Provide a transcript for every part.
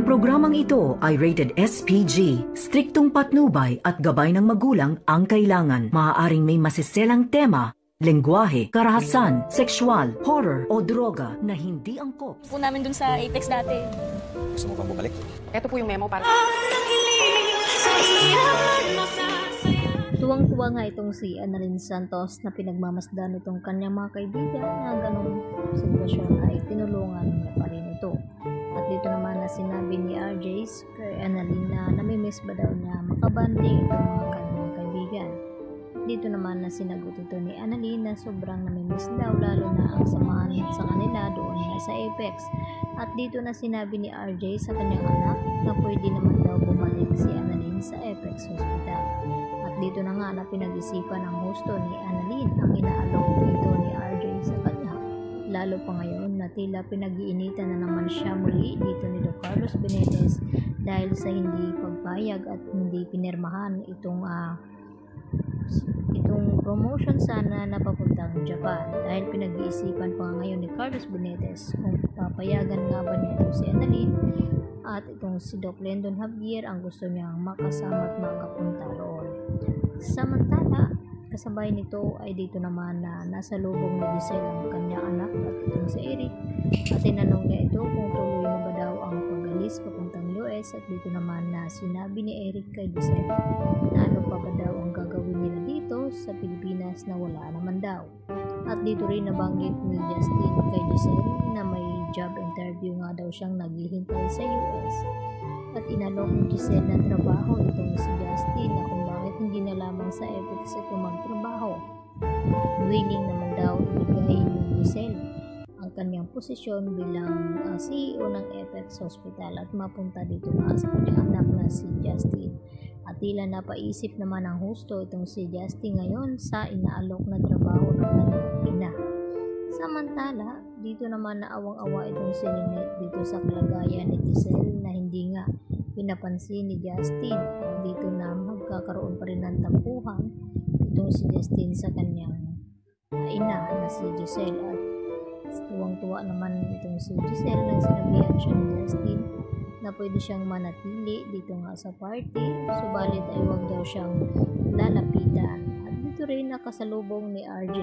Ang programang ito ay rated SPG. Striktong patnubay at gabay ng magulang ang kailangan. Maaaring may masiselang tema, lengguwahe, karahasan, sexual, horror o droga na hindi angkop po namin dun sa Apex dati. Gusto mo bang bumalik? Ito po yung memo para Tuwang-tuwa nga itong si Annalyn Santos na pinagmamasdan itong kanyang mga kaibigan na ganong sitwasyon ay tinulungan niya pa rin ito. At dito naman na sinabi ni RJs kay Annalyn na namimiss ba daw niya makabanding itong mga kanyang kaibigan. Dito naman na sinagot ito ni Annalyn na sobrang namimiss daw lalo na ang samahan sa kanila doon na sa Apex. At dito na sinabi ni RJ sa kanyang anak na pwede naman daw bumalik si Annalyn sa Apex Hospital. At dito na nga na pinag-isipan ng husto ni Annalyn ang inaalok dito ni RJ sa kanya. Lalo pa ngayon na tila pinag-iinitan na naman siya muli dito ni Doc Carlos Benitez dahil sa hindi pagpayag at hindi pinirmahan itong promotion sana na papuntang Japan dahil pinag-iisipan pa ngayon ni Carlos Benitez kung papayagan nga ba niya ito si Annalyn at itong si Doc Lyndon Javier ang gusto niyang makasama at makapunta roon. Samantala, kasabay nito ay dito naman na nasa lubong ni Giselle ang kanyang anak at itong si Eric at tinanong niya ito kung tuloy na ba daw ang pag-alis papuntang US at dito naman na sinabi ni Eric kay Giselle na ano pa ba daw ang gagawin nila dito sa Pilipinas na wala naman daw. At dito rin nabanggit ni Justin kay Giselle na may job interview nga daw siyang naghihintay sa US at inalok ni Giselle na trabaho itong si Justin na kung bakit hindi na lamang sa Apex ito magtrabaho. Willing naman daw ibigay ni Giselle ang kanyang posisyon bilang CEO ng Apex Hospital at mapunta dito nga sa kanyang anak na si Justin. At tila napaisip naman ang husto itong si Justin ngayon sa inaalok na trabaho ng kanyang ina. Samantala, dito naman na awang-awa itong si Lynette dito sa kalagayan ni Giselle na hindi nga pinapansin ni Justin. Dito na magkakaroon pa rin ng tampuhan itong si Justin sa kanyang ina na si Giselle at tuwang-tuwa naman itong si Giselle na sinabihan siya ni Justin na pwede siyang manatili dito nga sa party subalit ay huwag daw siyang lalapitan. At dito rin nakasalubong ni RJ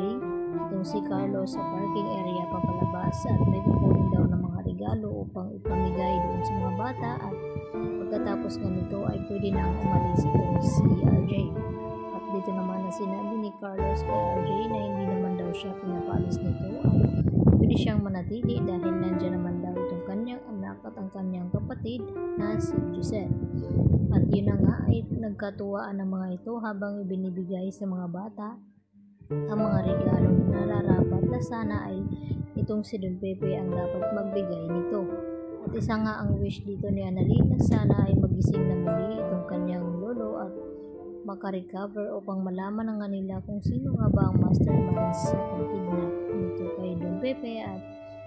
itong si Carlos sa parking area papalabas at may kukunin daw ng mga regalo upang ipamigay doon sa mga bata at pagkatapos nga nito ay pwede nang umalis itong si RJ. At dito naman na sinabi ni Carlos kay RJ na hindi naman daw siya pinapalis nito at pwede siyang manatili dahil nandiyan naman daw itong kanyang anak at ang kanyang kapatid na si Giselle. At yun na nga ay nagkatuwaan ng mga ito habang ibinibigay sa mga bata ang mga regalo na nararapat na sana ay itong si Don Pepe ang dapat magbigay nito. At isa nga ang wish dito ni Annalyn na sana ay magising na muli itong kanyang lolo at makarecover upang malaman ng kanila kung sino nga ba ang mastermind sa pagkidnap nito kay Don Pepe at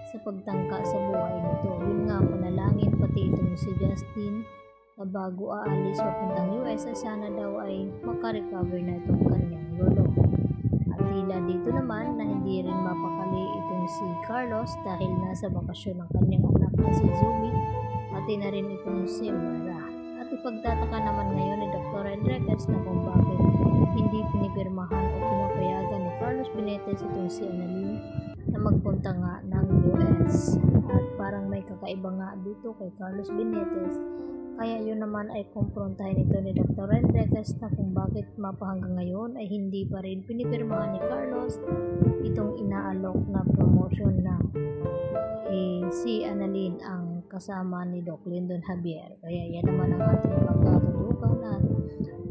sa pagtangka sa buhay nito. Yun nga panalangin pati itong si Justin na bago aalis papuntang US ay sana daw ay makarecover na itong kanyang lolo. At tila dito naman na hindi rin mapakali itong si Carlos dahil nasa bakasyon ng kanyang anak na si Zumi pati na rin itong si Mara. At ipagtataka naman ngayon ni Dr. Enriquez na kung bakit hindi pinipirmahan o pinapayagan ni Carlos Benitez itong si Annalyn na magpunta nga ng US. At parang may kakaiba nga dito kay Carlos Benitez kaya yun naman ay kumprontahin ito ni Dr. Enriquez na kung bakit mapahanggang ngayon ay hindi pa rin pinipirmahan ni Carlos itong inaalok na promotion na si Annalyn ang kasama ni Doc Lyndon Javier. Kaya yan naman ang ating pagkatutukan at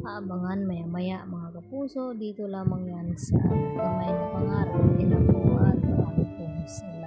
aabangan maya-maya mga kapuso. Dito lamang yan sa Kamay ng Pangarap. Yan po at marami pong salamat.